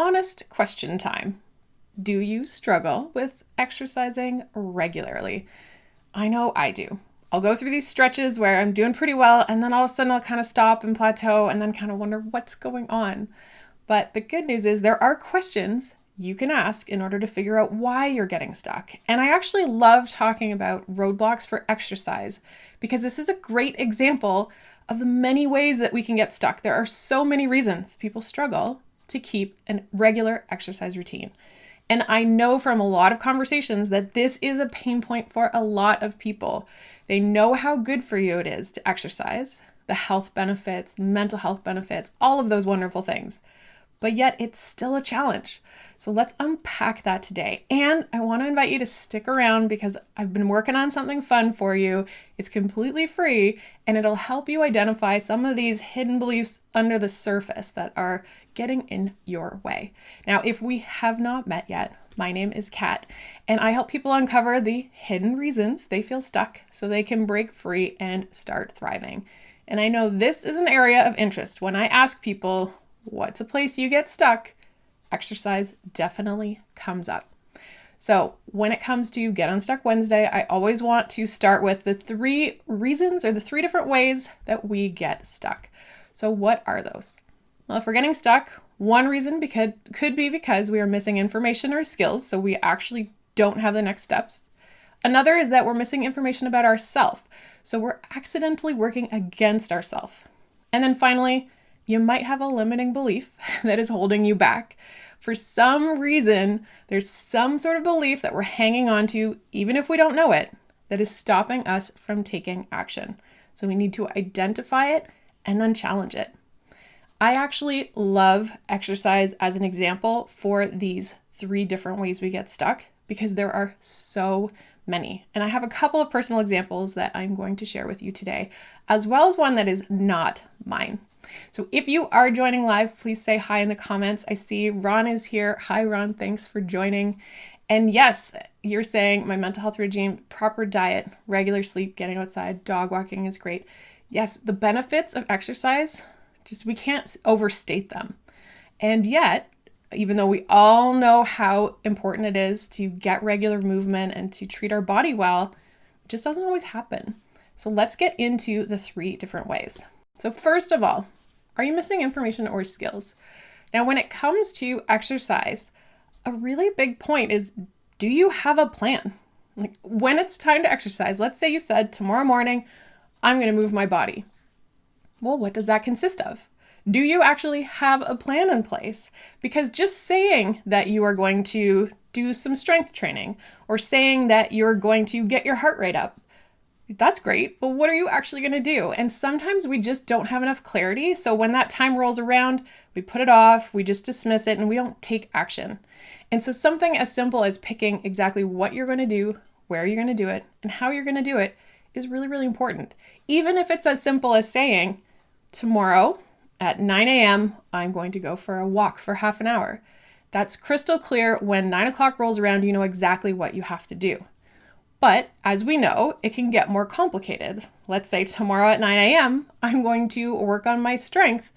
honest question time. Do you struggle with exercising regularly? I know I do. I'll go through these stretches where I'm doing pretty well, and then all of a sudden I'll kind of stop and plateau and then kind of wonder what's going on. But the good news is there are questions you can ask in order to figure out why you're getting stuck. And I actually love talking about roadblocks for exercise because this is a great example of the many ways that we can get stuck. There are so many reasons people struggle to keep a regular exercise routine. And I know from a lot of conversations that this is a pain point for a lot of people. They know how good for you it is to exercise, the health benefits, mental health benefits, all of those wonderful things. But yet it's still a challenge. So let's unpack that today. And I want to invite you to stick around because I've been working on something fun for you. It's completely free and it'll help you identify some of these hidden beliefs under the surface that are getting in your way. Now, if we have not met yet, my name is Kat and I help people uncover the hidden reasons they feel stuck so they can break free and start thriving. And I know this is an area of interest. When I ask people, what's a place you get stuck? Exercise definitely comes up. So when it comes to Get Unstuck Wednesday, I always want to start with the 3 reasons or the 3 different ways that we get stuck. So what are those? Well, if we're getting stuck, one reason could be because we are missing information or skills, so we actually don't have the next steps. Another is that we're missing information about ourselves, so we're accidentally working against ourselves. And then finally, you might have a limiting belief that is holding you back. For some reason, there's some sort of belief that we're hanging on to, even if we don't know it, that is stopping us from taking action. So we need to identify it and then challenge it. I actually love exercise as an example for these 3 different ways we get stuck because there are so many. And I have a couple of personal examples that I'm going to share with you today, as well as one that is not mine. So if you are joining live, please say hi in the comments. I see Ron is here. Hi, Ron. Thanks for joining. And yes, you're saying my mental health regime, proper diet, regular sleep, getting outside, dog walking is great. Yes, the benefits of exercise, we can't overstate them. And yet, even though we all know how important it is to get regular movement and to treat our body well, it just doesn't always happen. So let's get into the 3 different ways. So first of all, are you missing information or skills? Now, when it comes to exercise, a really big point is, do you have a plan? Like when it's time to exercise, let's say you said tomorrow morning, I'm going to move my body. Well, what does that consist of? Do you actually have a plan in place? Because just saying that you are going to do some strength training or saying that you're going to get your heart rate up, that's great, but what are you actually going to do? And sometimes we just don't have enough clarity. So when that time rolls around, we put it off, we just dismiss it, and we don't take action. And so something as simple as picking exactly what you're going to do, where you're going to do it, and how you're going to do it is really, really important. Even if it's as simple as saying, tomorrow at 9 a.m., I'm going to go for a walk for half an hour. That's crystal clear. When 9 o'clock rolls around, you know exactly what you have to do. But as we know, it can get more complicated. Let's say tomorrow at 9 a.m., I'm going to work on my strength.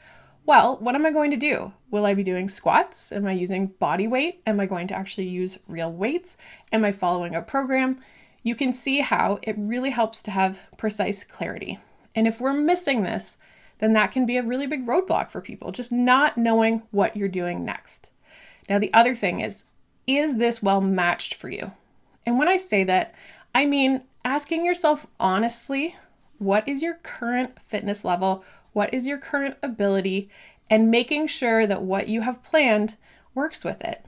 Well, what am I going to do? Will I be doing squats? Am I using body weight? Am I going to actually use real weights? Am I following a program? You can see how it really helps to have precise clarity. And if we're missing this, then that can be a really big roadblock for people, just not knowing what you're doing next. Now, the other thing is this well matched for you? And when I say that, I mean asking yourself honestly, what is your current fitness level? What is your current ability? And making sure that what you have planned works with it.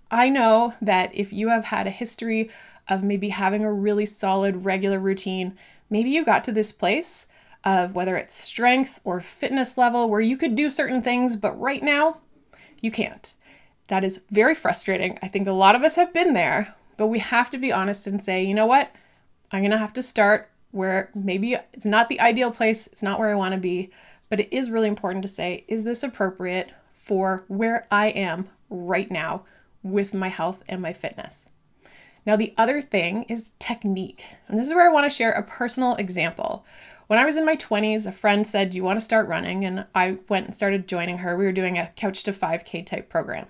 I know that if you have had a history of maybe having a really solid regular routine, maybe you got to this place of whether it's strength or fitness level where you could do certain things, but right now you can't. That is very frustrating. I think a lot of us have been there. But we have to be honest and say, you know what? I'm going to have to start where maybe it's not the ideal place. It's not where I want to be. But it is really important to say, is this appropriate for where I am right now with my health and my fitness? Now, the other thing is technique. And this is where I want to share a personal example. When I was in my 20s, a friend said, do you want to start running? And I went and started joining her. We were doing a couch to 5K type program.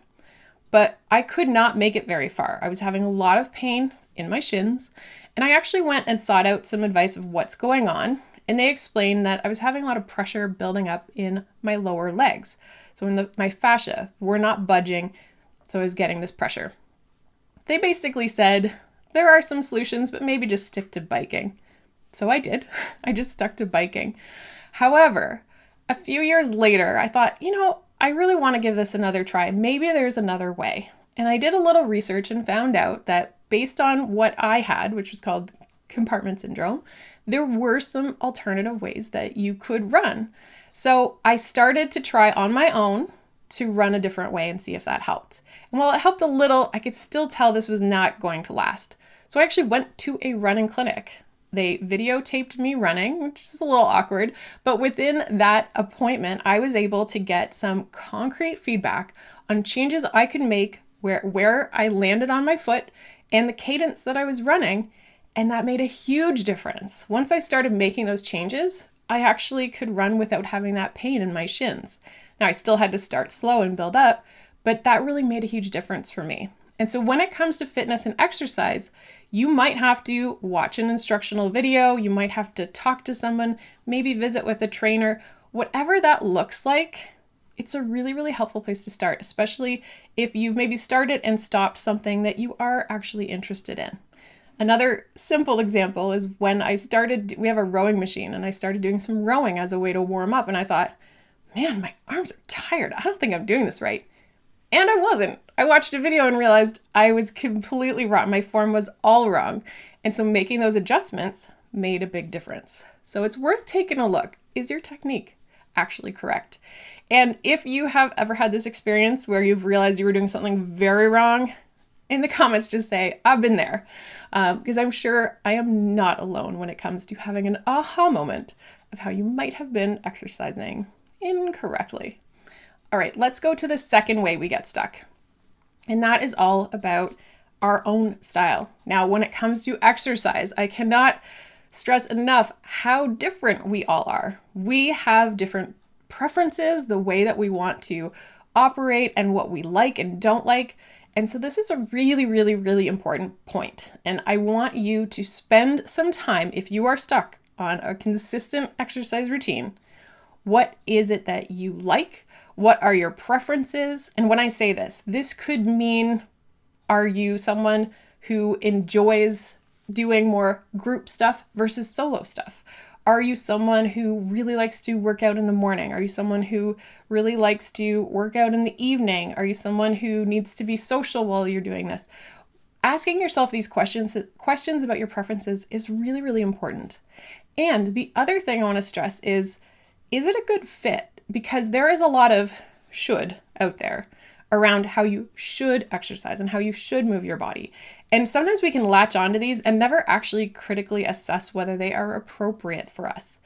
but I could not make it very far. I was having a lot of pain in my shins, and I actually went and sought out some advice of what's going on. And they explained that I was having a lot of pressure building up in my lower legs. So in my fascia were not budging, so I was getting this pressure. They basically said, there are some solutions, but maybe just stick to biking. So I did. I just stuck to biking. However, a few years later, I thought, I really want to give this another try. Maybe there's another way. And I did a little research and found out that based on what I had, which was called compartment syndrome, there were some alternative ways that you could run. So I started to try on my own to run a different way and see if that helped. And while it helped a little, I could still tell this was not going to last. So I actually went to a running clinic. They videotaped me running, which is a little awkward, but within that appointment, I was able to get some concrete feedback on changes I could make where I landed on my foot and the cadence that I was running, and that made a huge difference. Once I started making those changes, I actually could run without having that pain in my shins. Now, I still had to start slow and build up, but that really made a huge difference for me. And so when it comes to fitness and exercise, you might have to watch an instructional video, you might have to talk to someone, maybe visit with a trainer, whatever that looks like. It's a really, really helpful place to start, especially if you've maybe started and stopped something that you are actually interested in. Another simple example is when we have a rowing machine, and I started doing some rowing as a way to warm up, and I thought, man, my arms are tired. I don't think I'm doing this right. And I wasn't. I watched a video and realized I was completely wrong. My form was all wrong. And so making those adjustments made a big difference. So it's worth taking a look. Is your technique actually correct? And if you have ever had this experience where you've realized you were doing something very wrong, in the comments just say, I've been there. Because I'm sure I am not alone when it comes to having an aha moment of how you might have been exercising incorrectly. All right, let's go to the second way we get stuck. And that is all about our own style. Now, when it comes to exercise, I cannot stress enough how different we all are. We have different preferences, the way that we want to operate and what we like and don't like. And so this is a really, really, really important point. And I want you to spend some time, if you are stuck on a consistent exercise routine, what is it that you like? What are your preferences? And when I say this could mean, are you someone who enjoys doing more group stuff versus solo stuff? Are you someone who really likes to work out in the morning? Are you someone who really likes to work out in the evening? Are you someone who needs to be social while you're doing this? Asking yourself these questions about your preferences is really, really important. And the other thing I want to stress is it a good fit? Because there is a lot of should out there around how you should exercise and how you should move your body. And sometimes we can latch onto these and never actually critically assess whether they are appropriate for us.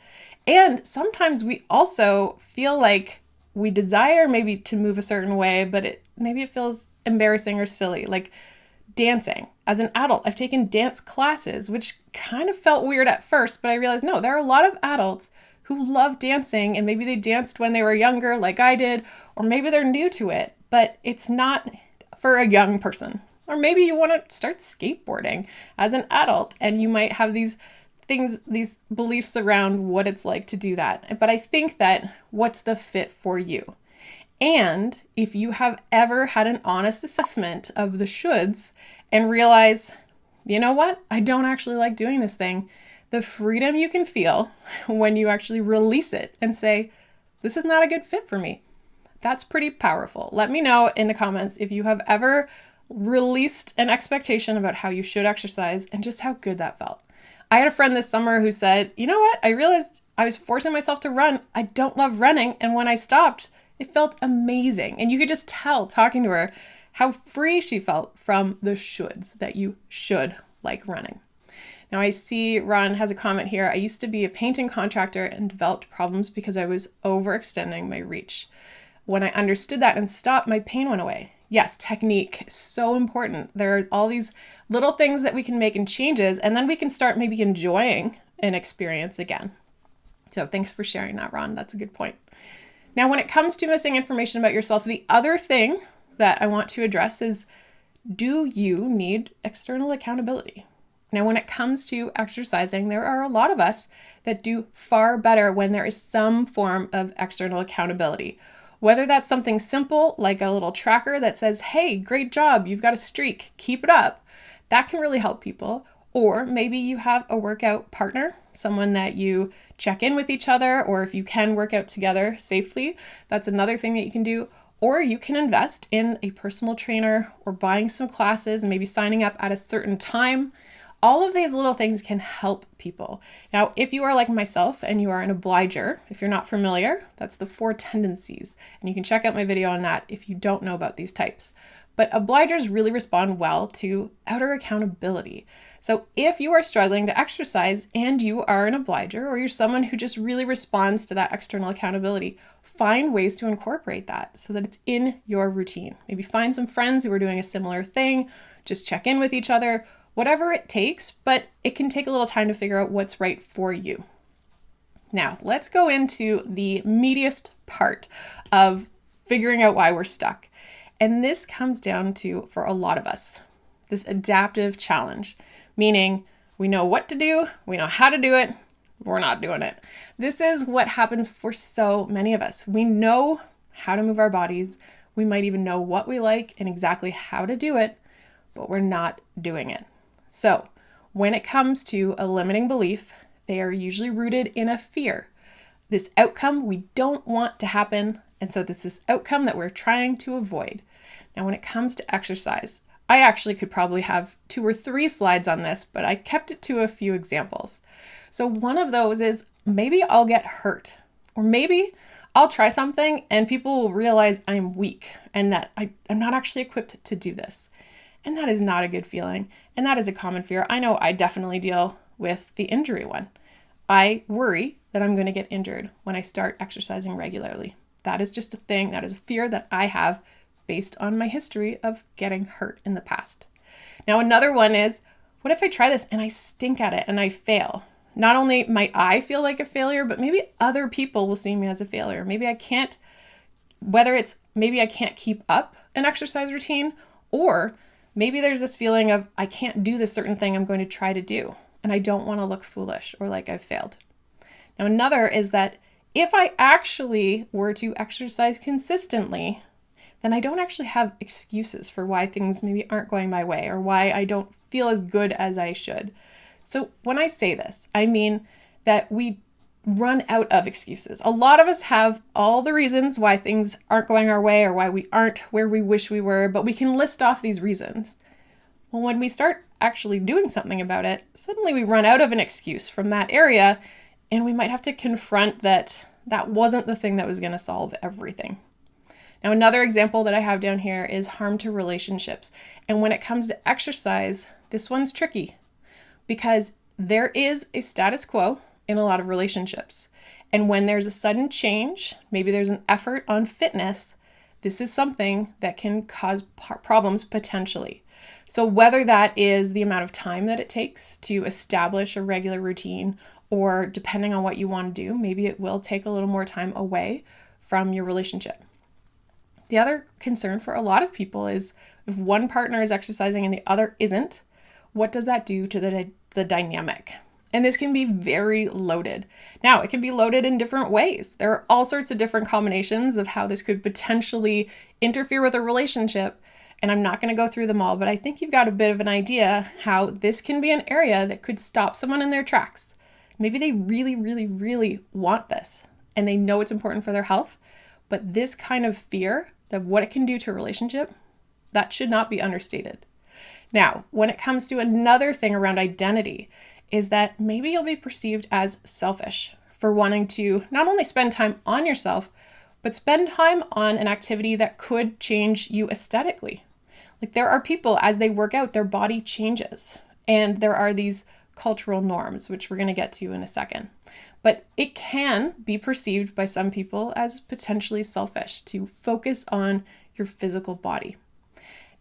And sometimes we also feel like we desire maybe to move a certain way, but maybe it feels embarrassing or silly, like dancing. As an adult, I've taken dance classes, which kind of felt weird at first, but I realized, no, there are a lot of adults who love dancing, and maybe they danced when they were younger like I did, or maybe they're new to it, but it's not for a young person. Or maybe you want to start skateboarding as an adult, and you might have these beliefs around what it's like to do that. But I think that what's the fit for you? And if you have ever had an honest assessment of the shoulds and realize, you know what, I don't actually like doing this thing, the freedom you can feel when you actually release it and say, this is not a good fit for me. That's pretty powerful. Let me know in the comments if you have ever released an expectation about how you should exercise and just how good that felt. I had a friend this summer who said, you know what? I realized I was forcing myself to run. I don't love running. And when I stopped, it felt amazing. And you could just tell talking to her how free she felt from the shoulds, that you should like running. Now I see Ron has a comment here. I used to be a painting contractor and developed problems because I was overextending my reach. When I understood that and stopped, my pain went away. Yes, technique is so important. There are all these little things that we can make and changes, and then we can start maybe enjoying an experience again. So thanks for sharing that, Ron. That's a good point. Now, when it comes to missing information about yourself, the other thing that I want to address is, do you need external accountability? Now, when it comes to exercising, there are a lot of us that do far better when there is some form of external accountability. Whether that's something simple like a little tracker that says, hey, great job, you've got a streak, keep it up. That can really help people. Or maybe you have a workout partner, someone that you check in with each other, or if you can work out together safely, that's another thing that you can do. Or you can invest in a personal trainer or buying some classes and maybe signing up at a certain time. All of these little things can help people. Now, if you are like myself and you are an obliger, if you're not familiar, that's the Four Tendencies. And you can check out my video on that if you don't know about these types. But obligers really respond well to outer accountability. So if you are struggling to exercise and you are an obliger, or you're someone who just really responds to that external accountability, find ways to incorporate that so that it's in your routine. Maybe find some friends who are doing a similar thing, just check in with each other, whatever it takes, but it can take a little time to figure out what's right for you. Now, let's go into the meatiest part of figuring out why we're stuck. And this comes down to, for a lot of us, this adaptive challenge, meaning we know what to do, we know how to do it, we're not doing it. This is what happens for so many of us. We know how to move our bodies, we might even know what we like and exactly how to do it, but we're not doing it. So when it comes to a limiting belief, they are usually rooted in a fear. This outcome we don't want to happen, and so this is outcome that we're trying to avoid. Now, when it comes to exercise, I actually could probably have 2 or 3 slides on this, but I kept it to a few examples. So one of those is maybe I'll get hurt, or maybe I'll try something and people will realize I'm weak and that I'm not actually equipped to do this. And that is not a good feeling. And that is a common fear. I know I definitely deal with the injury one. I worry that I'm going to get injured when I start exercising regularly. That is just a thing. That is a fear that I have based on my history of getting hurt in the past. Now, another one is, what if I try this and I stink at it and I fail? Not only might I feel like a failure, but maybe other people will see me as a failure. Maybe I can't keep up an exercise routine, or maybe there's this feeling of I can't do this certain thing I'm going to try to do, and I don't want to look foolish or like I've failed. Now, another is that if I actually were to exercise consistently, then I don't actually have excuses for why things maybe aren't going my way or why I don't feel as good as I should. So when I say this, I mean that we run out of excuses. A lot of us have all the reasons why things aren't going our way or why we aren't where we wish we were, but we can list off these reasons. Well, when we start actually doing something about it, suddenly we run out of an excuse from that area, and we might have to confront that wasn't the thing that was going to solve everything. Now, another example that I have down here is harm to relationships. And when it comes to exercise, this one's tricky because there is a status quo in a lot of relationships. And when there's a sudden change, maybe there's an effort on fitness, this is something that can cause problems potentially. So whether that is the amount of time that it takes to establish a regular routine, or depending on what you want to do, maybe it will take a little more time away from your relationship. The other concern for a lot of people is if one partner is exercising and the other isn't, what does that do to the dynamic? And this can be very loaded. Now, it can be loaded in different ways. There are all sorts of different combinations of how this could potentially interfere with a relationship. And I'm not going to go through them all, but I think you've got a bit of an idea how this can be an area that could stop someone in their tracks. Maybe they really, really, really want this and they know it's important for their health, but this kind of fear of what it can do to a relationship, that should not be understated. Now, when it comes to another thing around identity, is that maybe you'll be perceived as selfish for wanting to not only spend time on yourself, but spend time on an activity that could change you aesthetically. Like there are people, as they work out, their body changes. And there are these cultural norms, which we're going to get to in a second. But it can be perceived by some people as potentially selfish to focus on your physical body.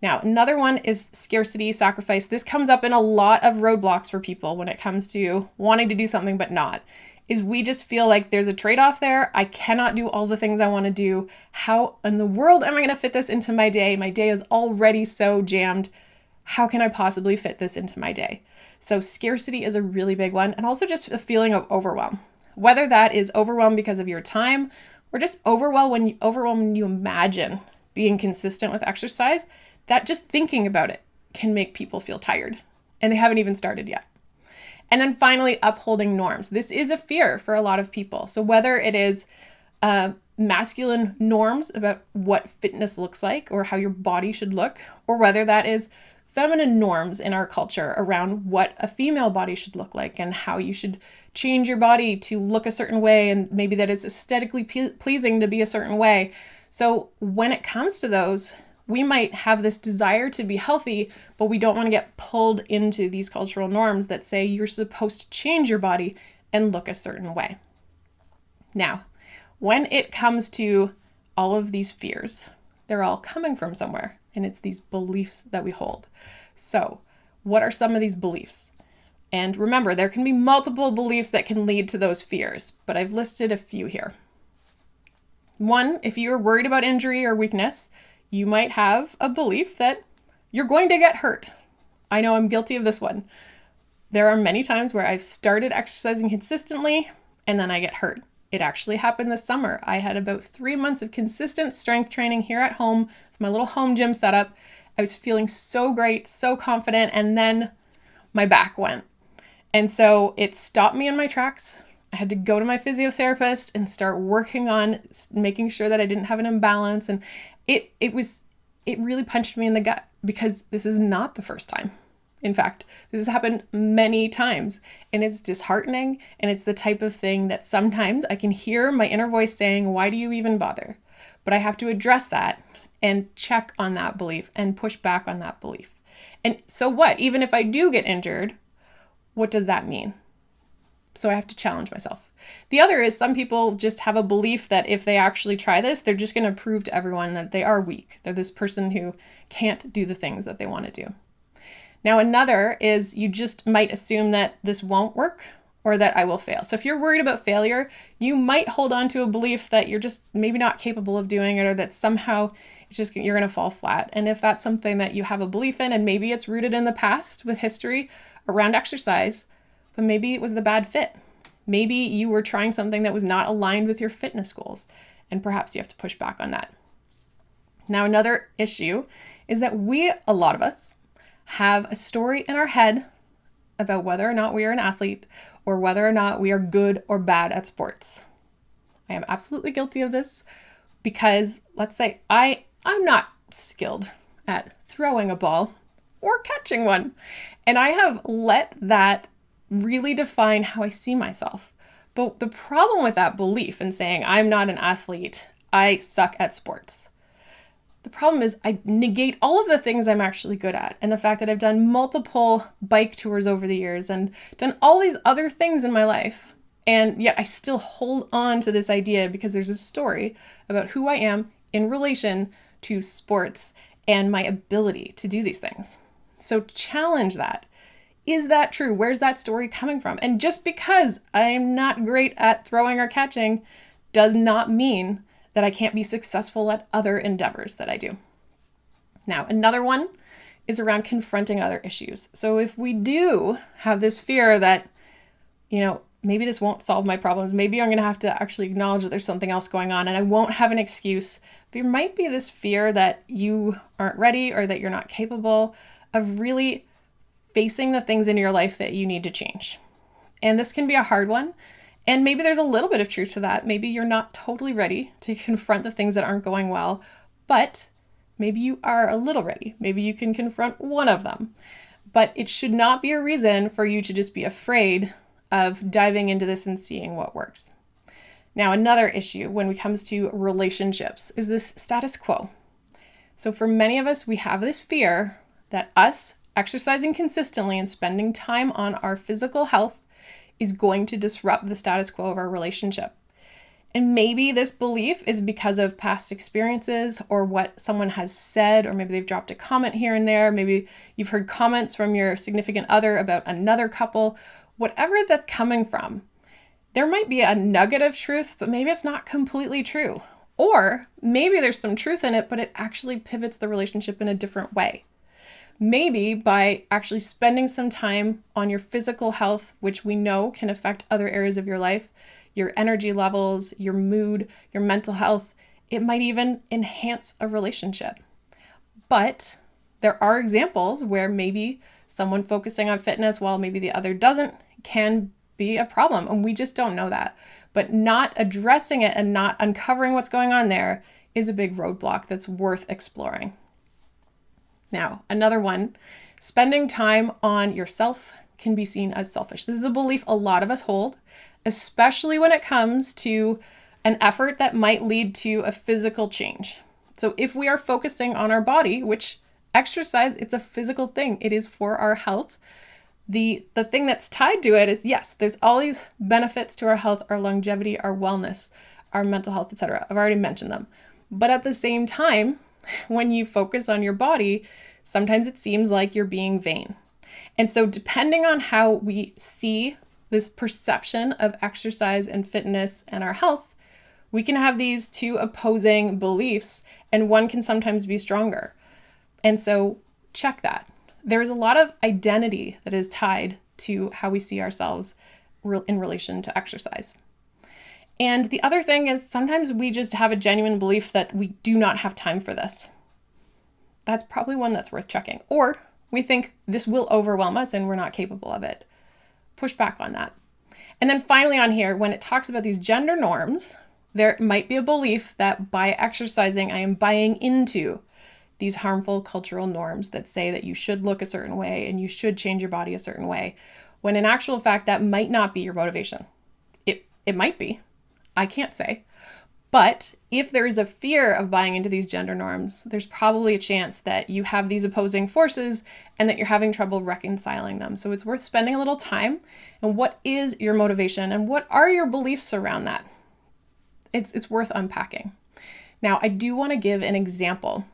Now, another one is scarcity, sacrifice. This comes up in a lot of roadblocks for people when it comes to wanting to do something but not. is we just feel like there's a trade-off there. I cannot do all the things I want to do. How in the world am I going to fit this into my day? My day is already so jammed. How can I possibly fit this into my day? So scarcity is a really big one, and also just a feeling of overwhelm. Whether that is overwhelmed because of your time or just overwhelmed when you imagine being consistent with exercise, that just thinking about it can make people feel tired, and they haven't even started yet. And then finally, upholding norms. This is a fear for a lot of people. So whether it is masculine norms about what fitness looks like or how your body should look, or whether that is feminine norms in our culture around what a female body should look like and how you should change your body to look a certain way, and maybe that is aesthetically pleasing to be a certain way. So when it comes to those, we might have this desire to be healthy, but we don't want to get pulled into these cultural norms that say you're supposed to change your body and look a certain way. Now, when it comes to all of these fears, they're all coming from somewhere, and it's these beliefs that we hold. So, what are some of these beliefs? And remember, there can be multiple beliefs that can lead to those fears, but I've listed a few here. One, if you're worried about injury or weakness, you might have a belief that you're going to get hurt. I know I'm guilty of this one. There are many times where I've started exercising consistently and then I get hurt. It actually happened this summer. I had about 3 months of consistent strength training here at home with my little home gym setup. I was feeling so great, so confident, and then my back went. And so it stopped me in my tracks. I had to go to my physiotherapist and start working on making sure that I didn't have an imbalance. And it really punched me in the gut, because this is not the first time. In fact, this has happened many times, and it's disheartening, and it's the type of thing that sometimes I can hear my inner voice saying, why do you even bother? But I have to address that and check on that belief and push back on that belief. And so what? Even if I do get injured, what does that mean? So I have to challenge myself. The other is some people just have a belief that if they actually try this, they're just going to prove to everyone that they are weak. They're this person who can't do the things that they want to do. Now, another is you just might assume that this won't work or that I will fail. So if you're worried about failure, you might hold on to a belief that you're just maybe not capable of doing it, or that somehow it's just you're going to fall flat. And if that's something that you have a belief in, and maybe it's rooted in the past with history around exercise, but maybe it was the bad fit. Maybe you were trying something that was not aligned with your fitness goals, and perhaps you have to push back on that. Now, another issue is that a lot of us, have a story in our head about whether or not we are an athlete or whether or not we are good or bad at sports. I am absolutely guilty of this, because let's say I'm not skilled at throwing a ball or catching one, and I have let that really define how I see myself. But the problem with that belief and saying I'm not an athlete, I suck at sports, the problem is I negate all of the things I'm actually good at, and the fact that I've done multiple bike tours over the years and done all these other things in my life, and yet I still hold on to this idea because there's a story about who I am in relation to sports and my ability to do these things. So challenge that. Is that true? Where's that story coming from? And just because I'm not great at throwing or catching does not mean that I can't be successful at other endeavors that I do. Now, another one is around confronting other issues. So if we do have this fear that, maybe this won't solve my problems, maybe I'm going to have to actually acknowledge that there's something else going on and I won't have an excuse, there might be this fear that you aren't ready or that you're not capable of really facing the things in your life that you need to change. And this can be a hard one. And maybe there's a little bit of truth to that. Maybe you're not totally ready to confront the things that aren't going well, but maybe you are a little ready. Maybe you can confront one of them. But it should not be a reason for you to just be afraid of diving into this and seeing what works. Now, another issue when it comes to relationships is this status quo. So for many of us, we have this fear that us exercising consistently and spending time on our physical health is going to disrupt the status quo of our relationship. And maybe this belief is because of past experiences or what someone has said, or maybe they've dropped a comment here and there. Maybe you've heard comments from your significant other about another couple. Whatever that's coming from, there might be a nugget of truth, but maybe it's not completely true. Or maybe there's some truth in it, but it actually pivots the relationship in a different way. Maybe by actually spending some time on your physical health, which we know can affect other areas of your life, your energy levels, your mood, your mental health, it might even enhance a relationship. But there are examples where maybe someone focusing on fitness while maybe the other doesn't can be a problem, and we just don't know that. But not addressing it and not uncovering what's going on there is a big roadblock that's worth exploring. Now, another one, spending time on yourself can be seen as selfish. This is a belief a lot of us hold, especially when it comes to an effort that might lead to a physical change. So if we are focusing on our body, which exercise, it's a physical thing, it is for our health. The thing that's tied to it is, yes, there's all these benefits to our health, our longevity, our wellness, our mental health, etc. I've already mentioned them. But at the same time, when you focus on your body, sometimes it seems like you're being vain. And so depending on how we see this perception of exercise and fitness and our health, we can have these two opposing beliefs, and one can sometimes be stronger. And so check that. There's a lot of identity that is tied to how we see ourselves in relation to exercise. And the other thing is sometimes we just have a genuine belief that we do not have time for this. That's probably one that's worth checking. Or we think this will overwhelm us and we're not capable of it. Push back on that. And then finally on here, when it talks about these gender norms, there might be a belief that by exercising, I am buying into these harmful cultural norms that say that you should look a certain way and you should change your body a certain way, when in actual fact, that might not be your motivation. It might be. I can't say. But if there is a fear of buying into these gender norms, there's probably a chance that you have these opposing forces and that you're having trouble reconciling them. So it's worth spending a little time. And what is your motivation and what are your beliefs around that? It's worth unpacking. Now, I do want to give an example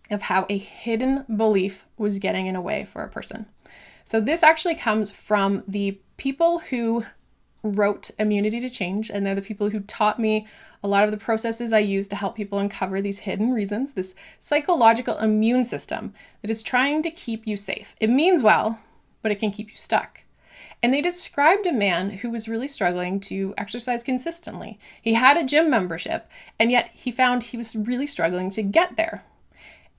of how a hidden belief was getting in a way for a person. So this actually comes from the people who wrote Immunity to Change, and they're the people who taught me a lot of the processes I use to help people uncover these hidden reasons, this psychological immune system that is trying to keep you safe. It means well, but it can keep you stuck. And they described a man who was really struggling to exercise consistently. He had a gym membership, and yet he found he was really struggling to get there.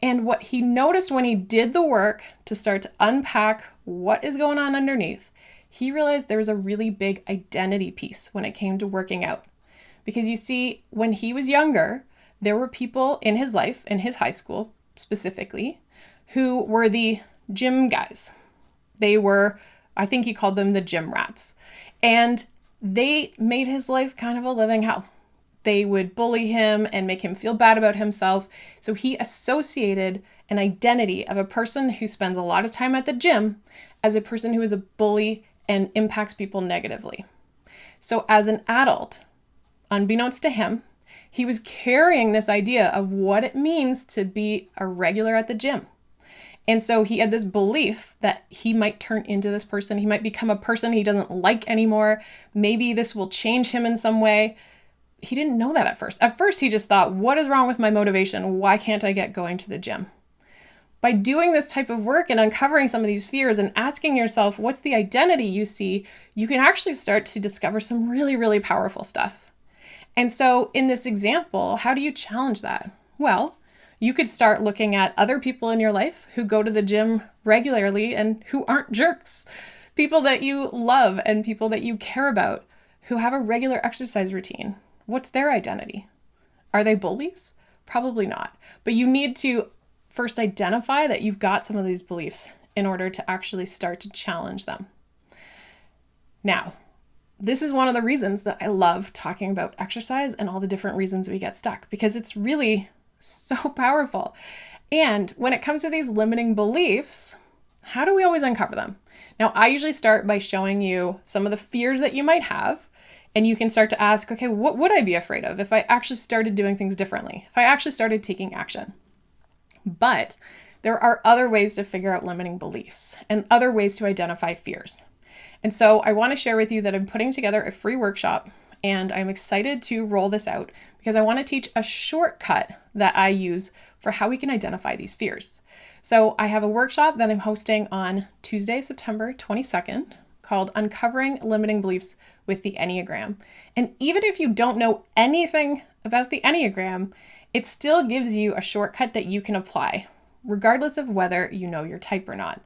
And what he noticed when he did the work to start to unpack what is going on underneath, he realized there was a really big identity piece when it came to working out. Because you see, when he was younger, there were people in his life, in his high school specifically, who were the gym guys. They were, I think he called them the gym rats. And they made his life kind of a living hell. They would bully him and make him feel bad about himself. So he associated an identity of a person who spends a lot of time at the gym as a person who is a bully and impacts people negatively. So as an adult, unbeknownst to him, he was carrying this idea of what it means to be a regular at the gym. And so he had this belief that he might turn into this person. He might become a person he doesn't like anymore. Maybe this will change him in some way. He didn't know that at first. At first, he just thought, what is wrong with my motivation? Why can't I get going to the gym? By doing this type of work and uncovering some of these fears and asking yourself, what's the identity you see, you can actually start to discover some really, really powerful stuff. And so in this example, how do you challenge that? Well, you could start looking at other people in your life who go to the gym regularly and who aren't jerks. People that you love and people that you care about who have a regular exercise routine. What's their identity? Are they bullies? Probably not. But you need to first identify that you've got some of these beliefs in order to actually start to challenge them. Now, this is one of the reasons that I love talking about exercise and all the different reasons we get stuck, because it's really so powerful. And when it comes to these limiting beliefs, how do we always uncover them? Now, I usually start by showing you some of the fears that you might have, and you can start to ask, okay, what would I be afraid of if I actually started doing things differently, if I actually started taking action? But there are other ways to figure out limiting beliefs and other ways to identify fears. And so I want to share with you that I'm putting together a free workshop, and I'm excited to roll this out because I want to teach a shortcut that I use for how we can identify these fears. So I have a workshop that I'm hosting on Tuesday, September 22nd, called Uncovering Limiting Beliefs with the Enneagram. And even if you don't know anything about the Enneagram, it still gives you a shortcut that you can apply, regardless of whether you know your type or not.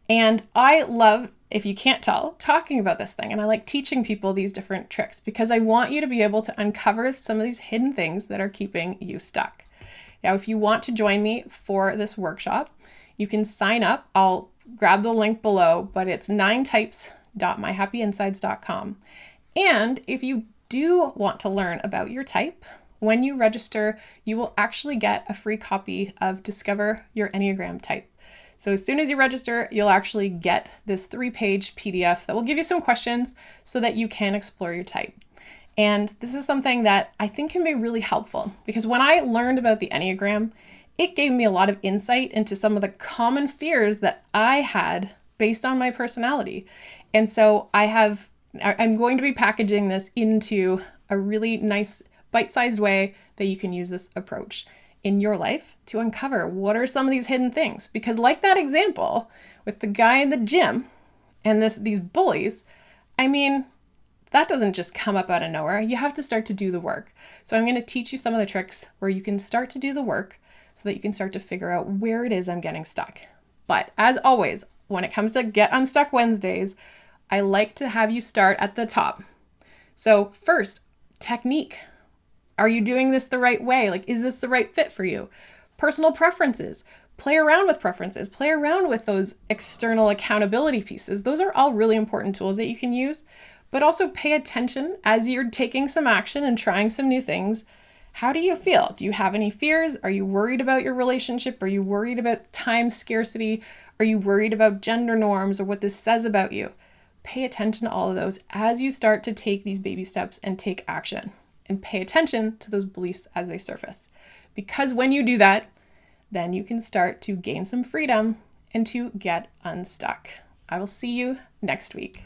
And I love, if you can't tell, talking about this thing. And I like teaching people these different tricks because I want you to be able to uncover some of these hidden things that are keeping you stuck. Now, if you want to join me for this workshop, you can sign up. I'll grab the link below, but it's 9types.myhappyinsides.com. And if you do want to learn about your type, when you register, you will actually get a free copy of Discover Your Enneagram Type. So as soon as you register, you'll actually get this 3-page PDF that will give you some questions so that you can explore your type. And this is something that I think can be really helpful because when I learned about the Enneagram, it gave me a lot of insight into some of the common fears that I had based on my personality. And so I'm going to be packaging this into a really nice bite-sized way that you can use this approach in your life to uncover what are some of these hidden things. Because like that example with the guy in the gym and these bullies, I mean, that doesn't just come up out of nowhere. You have to start to do the work. So I'm going to teach you some of the tricks where you can start to do the work so that you can start to figure out where it is I'm getting stuck. But as always, when it comes to Get Unstuck Wednesdays, I like to have you start at the top. So first, technique. Are you doing this the right way? Like, is this the right fit for you? Personal preferences. Play around with preferences. Play around with those external accountability pieces. Those are all really important tools that you can use, but also pay attention as you're taking some action and trying some new things. How do you feel? Do you have any fears? Are you worried about your relationship? Are you worried about time scarcity? Are you worried about gender norms or what this says about you? Pay attention to all of those as you start to take these baby steps and take action. And pay attention to those beliefs as they surface. Because when you do that, then you can start to gain some freedom and to get unstuck. I will see you next week.